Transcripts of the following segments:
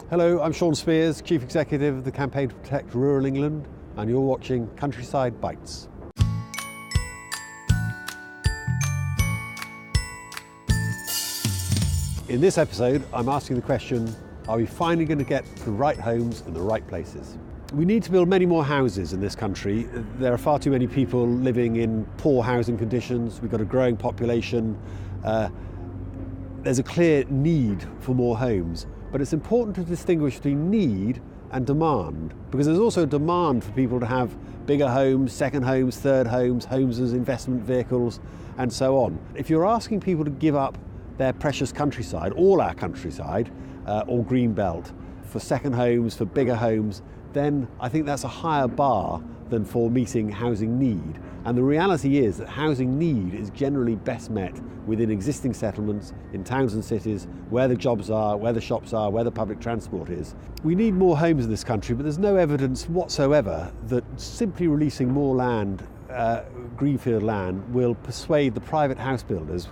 Hello, I'm Shaun Spiers, Chief Executive of the Campaign to Protect Rural England, and you're watching Countryside Bites. In this episode, I'm asking the question, are we finally going to get the right homes in the right places? We need to build many more houses in this country. There are far too many people living in poor housing conditions. We've got a growing population. There's a clear need for more homes. But it's important to distinguish between need and demand, because there's also a demand for people to have bigger homes, second homes, third homes, homes as investment vehicles, and so on. If you're asking people to give up their precious countryside, all our countryside, or green belt, for second homes, for bigger homes, then I think that's a higher bar than for meeting housing need. And the reality is that housing need is generally best met within existing settlements, in towns and cities, where the jobs are, where the shops are, where the public transport is. We need more homes in this country, but there's no evidence whatsoever that simply releasing more land, greenfield land, will persuade the private house builders.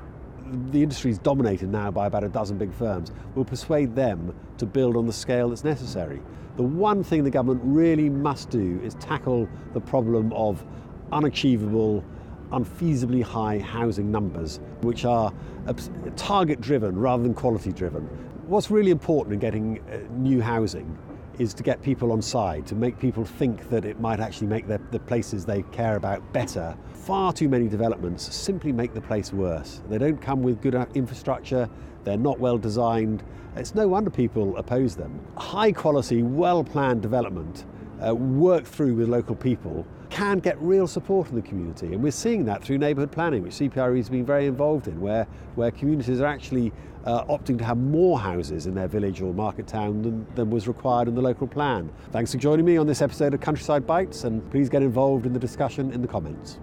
The industry is dominated now by about a dozen big firms, will persuade them to build on the scale that's necessary. The one thing the government really must do is tackle the problem of unachievable, unfeasibly high housing numbers, which are target-driven rather than quality-driven. What's really important in getting new housing is to get people on side, to make people think that it might actually make the places they care about better. Far too many developments simply make the place worse. They don't come with good infrastructure, they're not well designed. It's no wonder people oppose them. High quality, well-planned development, worked through with local people, can get real support in the community. And we're seeing that through neighbourhood planning, which CPRE has been very involved in, where communities are actually opting to have more houses in their village or market town than was required in the local plan. Thanks for joining me on this episode of Countryside Bites, and please get involved in the discussion in the comments.